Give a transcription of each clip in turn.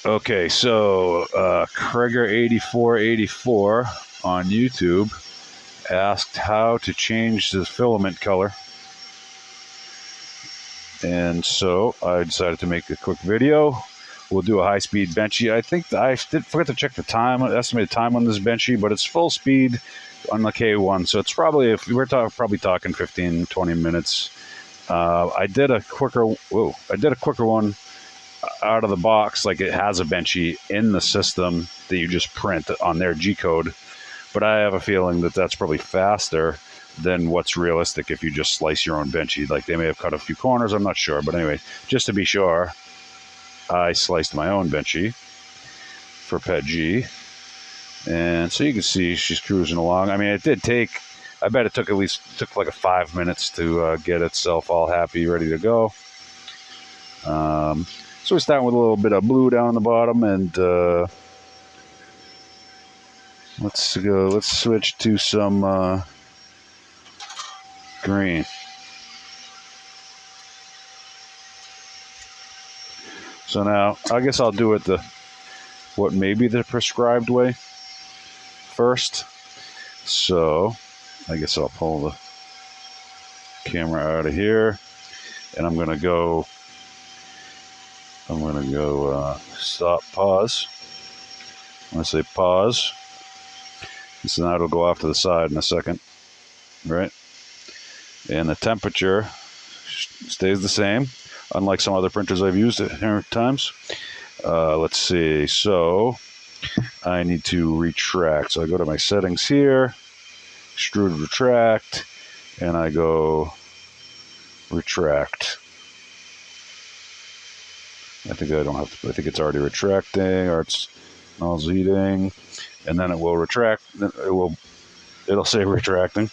Okay, so Krieger8484 on YouTube asked how to change the filament color. And so I decided to make a quick video. We'll do a high-speed benchy. I think I did forget to check the time, estimated time on this benchy, but it's full speed on the K1. So it's probably, if we're probably talking 15, 20 minutes. I did a quicker one out of the box, like it has a benchy in the system that you just print on their G code. But I have a feeling that that's probably faster than what's realistic if you just slice your own benchy. Like they may have cut a few corners, I'm not sure. But anyway, just to be sure, I sliced my own benchy for Pet G. And so you can see she's cruising along. I mean, it did take, I bet it took like a 5 minutes to get itself all happy, ready to go. So we're starting with a little bit of blue down the bottom, and let's switch to some green. So now I guess I'll do it what may be the prescribed way first. So I guess I'll pull the camera out of here, and I'm gonna go stop, pause. When I say pause, so now it'll go off to the side in a second, right? And the temperature stays the same, unlike some other printers I've used at times. Let's see, so I need to retract. So I go to my settings here, extrude retract, and I go retract. I think I don't have to, I think it's already retracting, or it's nozzle's heating, and then it will retract. It'll say retracting.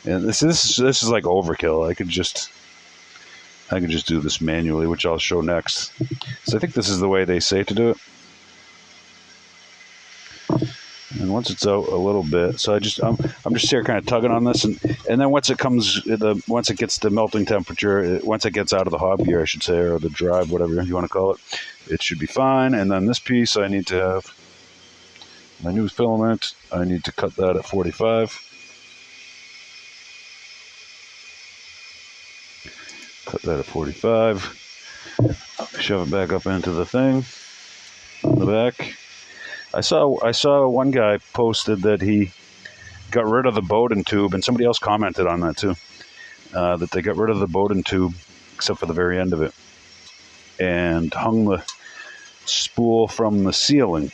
And this is like overkill. I could just do this manually, which I'll show next. So I think this is the way they say to do it. And once it's out a little bit, so I'm just here kind of tugging on this, and then once it gets to melting temperature, once it gets out of the hob gear, I should say, or the drive, whatever you want to call it, it should be fine. And then this piece, I need to have my new filament. I need to cut that at 45. Cut that at 45. Shove it back up into the thing in the back. I saw one guy posted that he got rid of the Bowden tube, and somebody else commented on that too, that they got rid of the Bowden tube except for the very end of it, and hung the spool from the ceiling.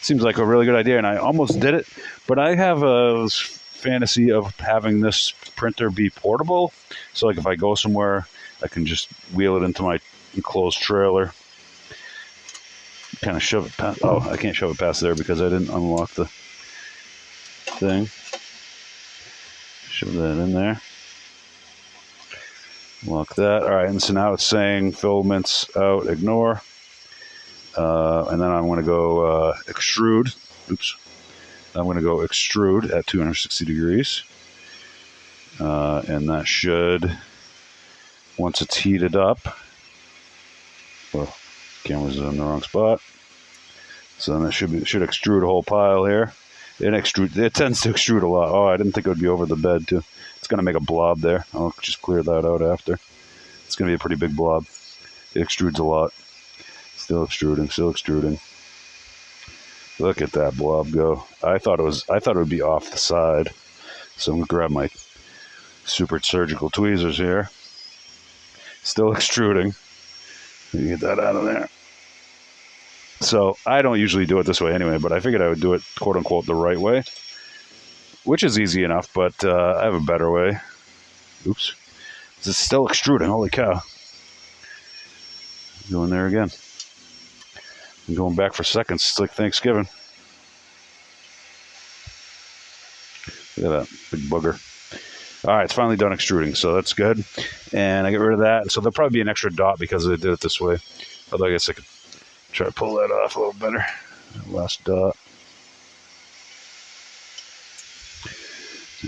Seems like a really good idea, and I almost did it, but I have a fantasy of having this printer be portable, so like if I go somewhere, I can just wheel it into my enclosed trailer, kind of shove it past. Oh, I can't shove it past there because I didn't unlock the thing. Shove that in there. Lock that. All right, and so now it's saying filaments out, ignore. And then I'm going to go extrude. Oops. I'm going to go extrude at 260 degrees. And that should, once it's heated up, well, camera's in the wrong spot. So then it should extrude a whole pile here. It tends to extrude a lot. Oh, I didn't think it would be over the bed too. It's going to make a blob there. I'll just clear that out after. It's going to be a pretty big blob. It extrudes a lot. Still extruding, still extruding. Look at that blob go. I thought it would be off the side. So I'm going to grab my super surgical tweezers here. Still extruding. You get that out of there. So I don't usually do it this way anyway, but I figured I would do it quote unquote the right way, which is easy enough, but I have a better way. Oops. It's still extruding, holy cow. Going there again. I'm going back for seconds, it's like Thanksgiving. Look at that big booger. All right, it's finally done extruding, so that's good. And I get rid of that. So there'll probably be an extra dot because I did it this way. Although I guess I could try to pull that off a little better. Last dot.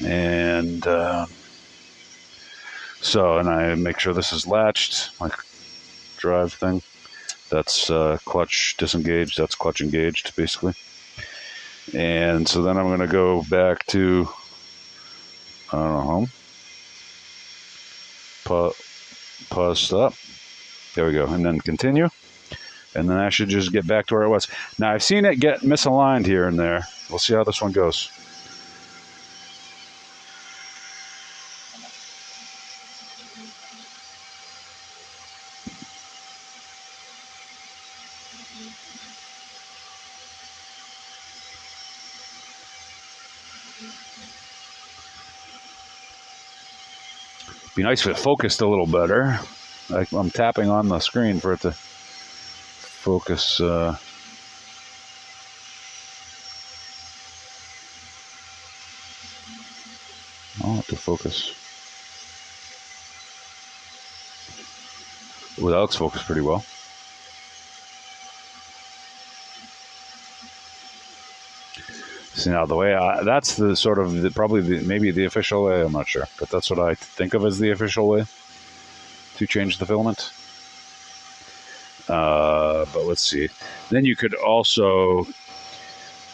And and I make sure this is latched, like drive thing. That's clutch disengaged. That's clutch engaged, basically. And so then I'm going to go back to, I don't know, home. Pause, stop. There we go. And then continue. And then I should just get back to where it was. Now, I've seen it get misaligned here and there. We'll see how this one goes. Be nice if it focused a little better. I'm tapping on the screen for it to focus. I want it to focus. Well, that looks focused pretty well. See, now the way that's the sort of maybe the official way. I'm not sure, but that's what I think of as the official way to change the filament. But let's see. Then you could also,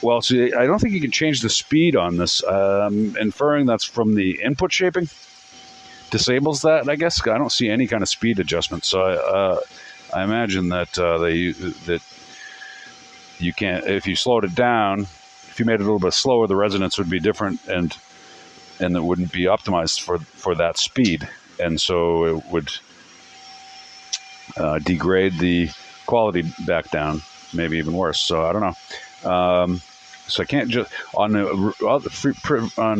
well, see, I don't think you can change the speed on this. Inferring that's from the input shaping. Disables that, I guess. I don't see any kind of speed adjustment, so I imagine that that you can't. If you slowed it down, if you made it a little bit slower, the resonance would be different, and it wouldn't be optimized for that speed, and so it would degrade the quality back down, maybe even worse. So I don't know. So I can't just on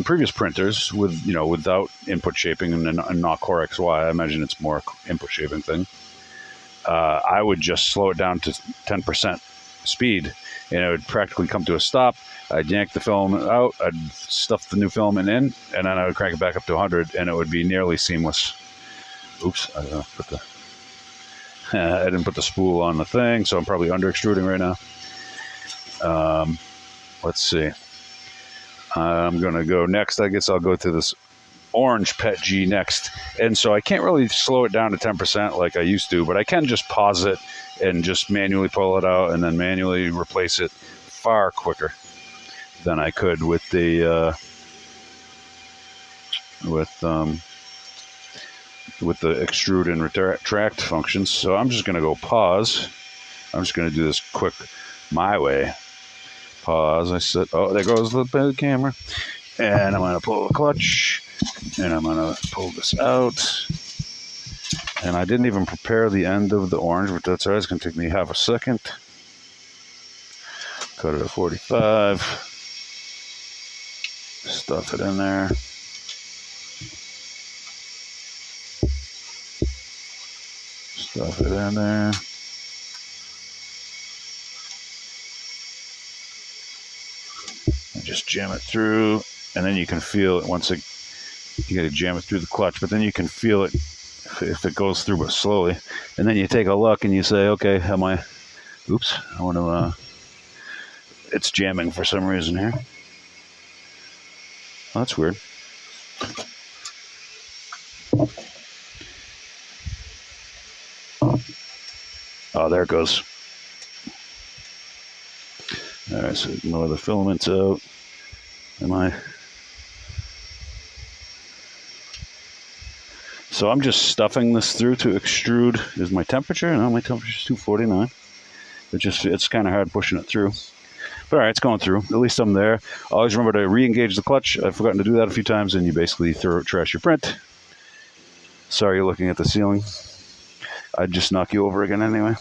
previous printers with without input shaping and not Core XY. I imagine it's more input shaping thing. I would just slow it down to 10% speed, and it would practically come to a stop. I'd yank the filament out, I'd stuff the new filament in, and then I would crank it back up to 100, and it would be nearly seamless. Oops, I didn't put the spool on the thing, so I'm probably under extruding right now. Let's see. I'm going to go next. I guess I'll go to this orange PET G next. And so I can't really slow it down to 10% like I used to, but I can just pause it and just manually pull it out and then manually replace it far quicker than I could with the extrude and retract functions. So I'm just going to go pause. I'm just going to do this quick my way. Pause. I said, oh, there goes the camera. And I'm going to pull the clutch. And I'm going to pull this out. And I didn't even prepare the end of the orange, but that's all right. It's going to take me half a second. Cut it at 45. Stuff it in there. Stuff it in there. And just jam it through. And then you can feel it once you got to jam it through the clutch, but then you can feel it if it goes through, but slowly. And then you take a look and you say, okay, oops, I want to, it's jamming for some reason here. Oh, that's weird. Oh, there it goes. All right, so ignore the filaments out. So I'm just stuffing this through to extrude. Is my temperature? No, my temperature is 249. It's kind of hard pushing it through. But all right, it's going through. At least I'm there. Always remember to re-engage the clutch. I've forgotten to do that a few times, and you basically trash your print. Sorry you're looking at the ceiling. I'd just knock you over again anyway,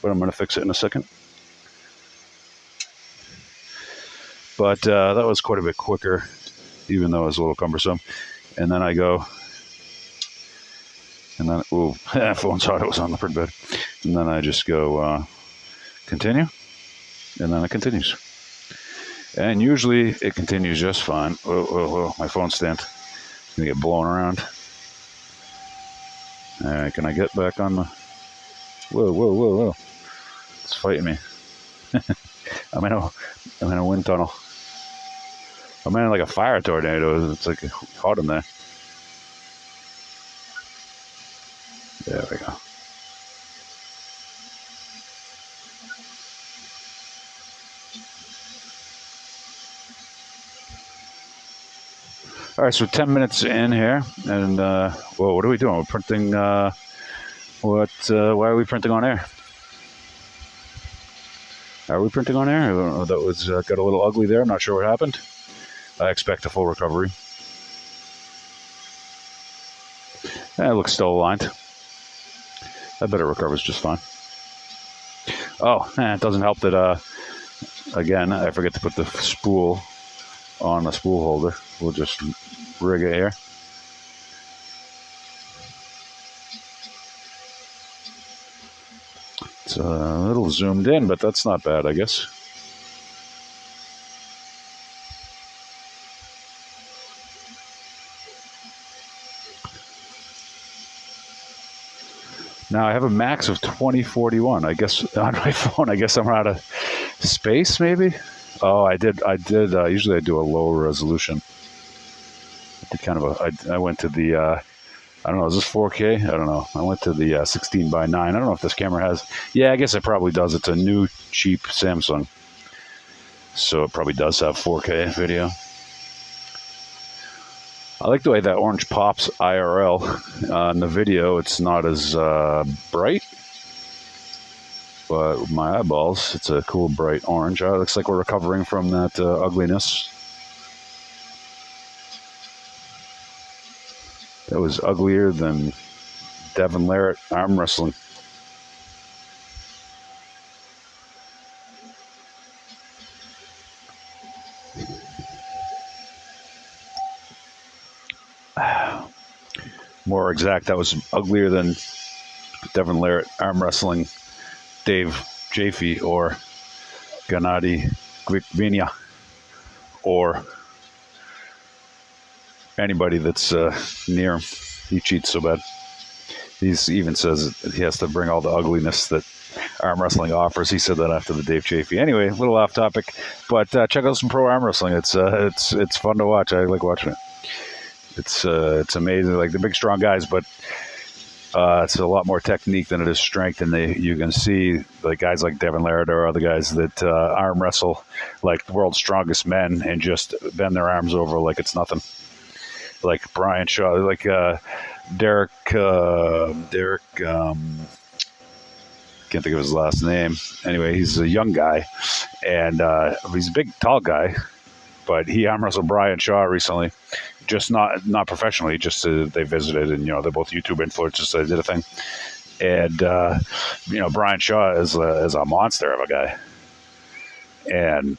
but I'm going to fix it in a second. But that was quite a bit quicker, even though it was a little cumbersome. And then I go, and then, ooh, phone thought it was on the print bed. And then I just go, continue, and then it continues. And usually it continues just fine. Whoa, my phone stand. It's going to get blown around. All right, can I get back on the... Whoa. It's fighting me. I'm in a wind tunnel. I'm in like a fire tornado. It's like hot in there. There we go. All right, so 10 minutes in here, and well, what are we doing? We're printing. Why are we printing on air? Are we printing on air? That was got a little ugly there. I'm not sure what happened. I expect a full recovery. It looks still aligned. I bet it recovers just fine. Oh, it doesn't help that, again, I forget to put the spool on the spool holder. We'll just rig it here. It's a little zoomed in, but that's not bad, I guess. Now I have a max of 2041. I guess on my phone. I guess I'm out of space, maybe. Oh, I did. Usually I do a lower resolution. I did kind of a. I went to the. I don't know. Is this 4K? I don't know. I went to the 16 by 9. I don't know if this camera has. Yeah, I guess it probably does. It's a new cheap Samsung, so it probably does have 4K video. I like the way that orange pops IRL. In the video, it's not as bright, but with my eyeballs, it's a cool bright orange. It looks like we're recovering from that ugliness. That was uglier than Devin Larratt arm wrestling. More exact, that was uglier than Devin Larratt arm wrestling Dave Jaffe or Gennady Golovkin or anybody that's near him. He cheats so bad. He even says he has to bring all the ugliness that arm wrestling offers. He said that after the Dave Jaffe. Anyway, a little off topic, but check out some pro arm wrestling. It's fun to watch. I like watching it. It's amazing. Like the big strong guys, but it's a lot more technique than it is strength. And you can see like guys like Devin Larratt or other guys that arm wrestle like the world's strongest men and just bend their arms over like it's nothing. Like Brian Shaw, like Derek. Can't think of his last name. Anyway, he's a young guy, and he's a big, tall guy. But he arm wrestled Brian Shaw recently, just not professionally. Just they visited, and they're both YouTube influencers. So they did a thing, and Brian Shaw is a monster of a guy, and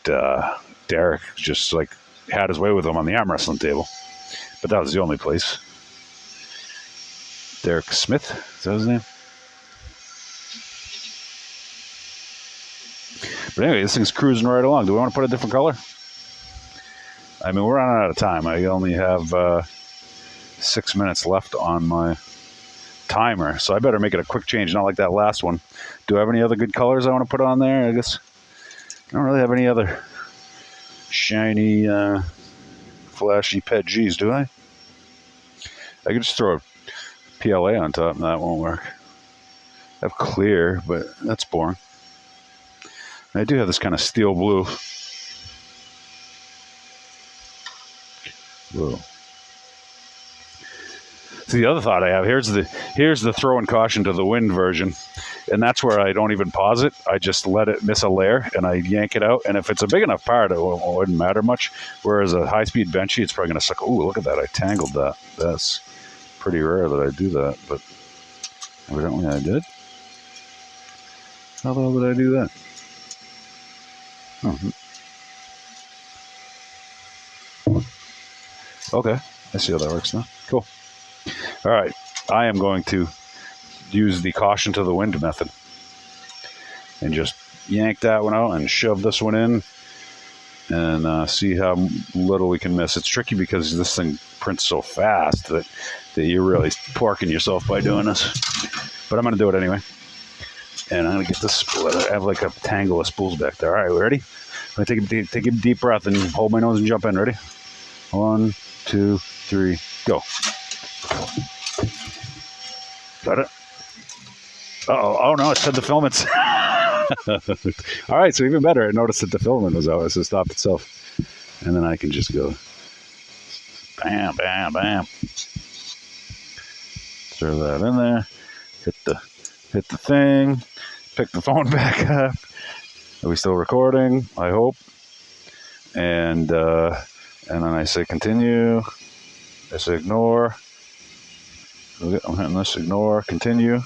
Derek just like had his way with him on the arm wrestling table. But that was the only place. Derek Smith, is that his name? But anyway, this thing's cruising right along. Do we want to put a different color? I mean, we're running out of time. I only have 6 minutes left on my timer, so I better make it a quick change, not like that last one. Do I have any other good colors I want to put on there? I guess I don't really have any other shiny, flashy pet G's, do I? I could just throw a PLA on top, and that won't work. I have clear, but that's boring. I do have this kind of steel blue. Whoa. So the other thought I have, here's the throwing caution to the wind version, and that's where I don't even pause it. I just let it miss a layer, and I yank it out. And if it's a big enough part, it wouldn't matter much. Whereas a high-speed benchy, it's probably going to suck. Ooh, look at that! I tangled that. That's pretty rare that I do that, but evidently I did. How the hell did I do that? Oh. Okay, I see how that works now. Cool. All right, I am going to use the caution to the wind method and just yank that one out and shove this one in and see how little we can miss. It's tricky because this thing prints so fast that you're really porking yourself by doing this. But I'm going to do it anyway. And I'm going to get this split. I have like a tangle of spools back there. All right, we ready? I'm going to take a deep breath and hold my nose and jump in. Ready? 1, 2, 3, go. Got it? Uh-oh. Oh, no, it said the filaments. All right, so even better. I noticed that the filament was out, so it stopped itself. And then I can just go Bam, bam, bam. Throw that in there. Hit the thing. Pick the phone back up. Are we still recording? I hope. And then I say continue. I say ignore. I'm hitting this, ignore, continue.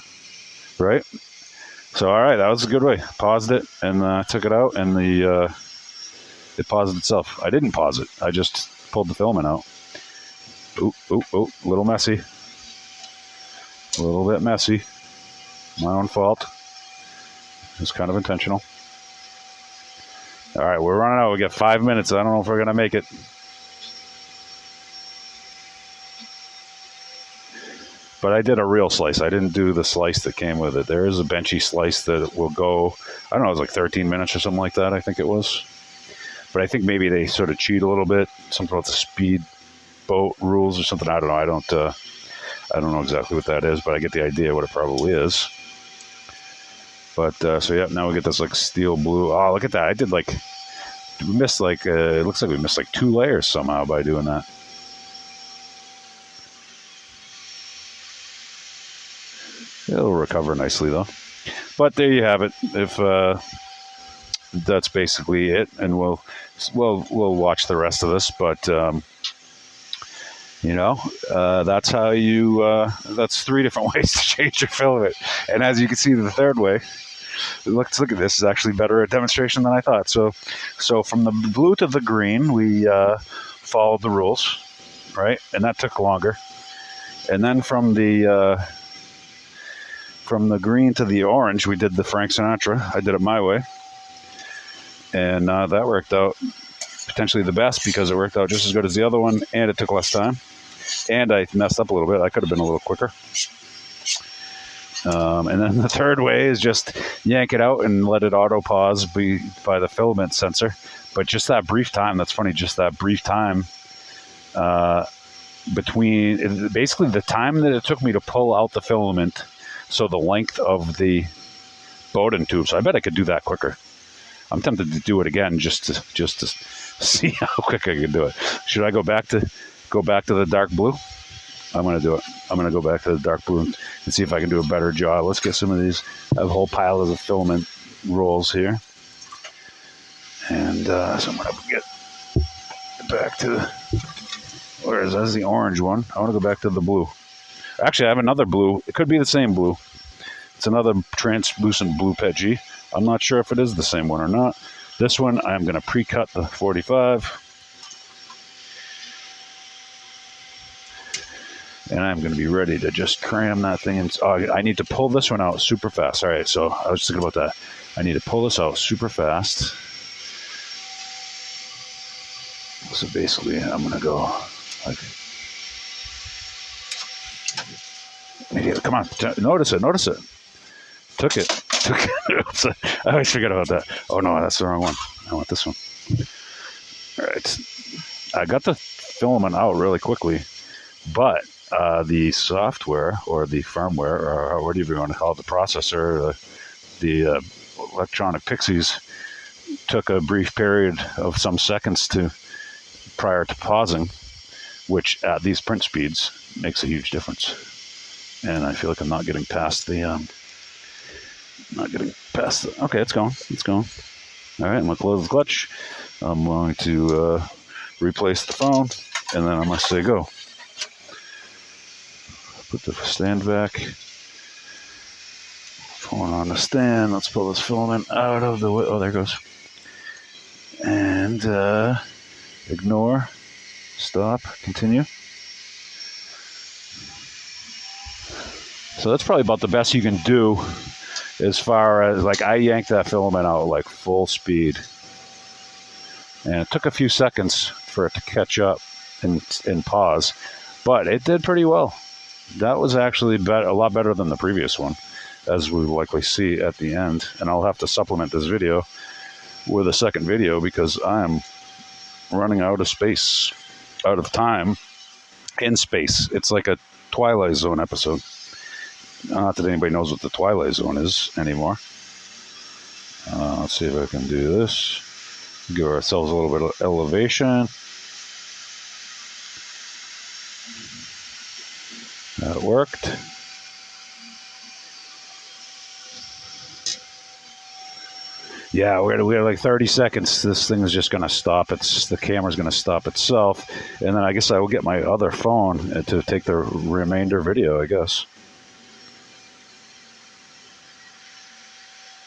Right? So, all right, that was a good way. Paused it and took it out, and it paused itself. I didn't pause it. I just pulled the filament out. Ooh, a little messy. A little bit messy. My own fault. It's kind of intentional. All right, we're running out. We got 5 minutes. I don't know if we're going to make it. But I did a real slice. I didn't do the slice that came with it. There is a benchy slice that will go, I don't know, it was like 13 minutes or something like that, I think it was. But I think maybe they sort of cheat a little bit. Something about the speed boat rules or something. I don't know. I don't know exactly what that is, but I get the idea what it probably is. But, so yeah, now we get this like steel blue. Oh, look at that. It looks like we missed like 2 layers somehow by doing that. It'll recover nicely though. But there you have it. If that's basically it, and we'll watch the rest of this. But that's how you. That's 3 different ways to change your filament. And as you can see, the third way. Let's look at this. Is actually better a demonstration than I thought. So from the blue to the green, we followed the rules, right? And that took longer. And then from the green to the orange, we did the Frank Sinatra. I did it my way. And that worked out potentially the best because it worked out just as good as the other one, and it took less time. And I messed up a little bit. I could have been a little quicker. And then the third way is just yank it out and let it auto pause by the filament sensor. But just that brief time, that's funny, just that brief time between, basically the time that it took me to pull out the filament, so the length of the Bowden tube. So I bet I could do that quicker. I'm tempted to do it again just to see how quick I can do it. Should I go back to the dark blue? I'm going to do it. I'm going to go back to the dark blue and see if I can do a better job. Let's get some of these. I have a whole pile of filament rolls here. And so I'm going to get back to, where is that? That's the orange one. I want to go back to the blue. Actually, I have another blue. It could be the same blue. It's another translucent blue PETG. I'm not sure if it is the same one or not. This one, I'm going to pre-cut the 45. And I'm going to be ready to just cram that thing in. Oh, I need to pull this one out super fast. All right, so I was thinking about that. I need to pull this out super fast. So basically, I'm going to go like... Come on, notice it. Took it. I always forget about that. Oh no, that's the wrong one. I want this one. All right. I got the filament out really quickly, but the software or the firmware, or whatever you want to call it, the processor, the electronic pixies, took a brief period of some seconds prior to pausing, which at these print speeds makes a huge difference. And I feel like I'm not getting past the, okay, it's going. All right, I'm going to close the clutch. I'm going to replace the phone, and then I'm going to say go. Put the stand back. Phone on the stand. Let's pull this filament out of the way. Oh, there it goes. And ignore, stop, continue. So that's probably about the best you can do as far as, like, I yanked that filament out like full speed. And it took a few seconds for it to catch up and pause, but it did pretty well. That was actually a lot better than the previous one, as we will likely see at the end. And I'll have to supplement this video with a second video because I'm running out of space, out of time in space. It's like a Twilight Zone episode. Not that anybody knows what the Twilight Zone is anymore. Let's see if I can do this. Give ourselves a little bit of elevation. That worked. Yeah, we had like 30 seconds. This thing is just going to stop. The camera's going to stop itself. And then I guess I will get my other phone to take the remainder video, I guess.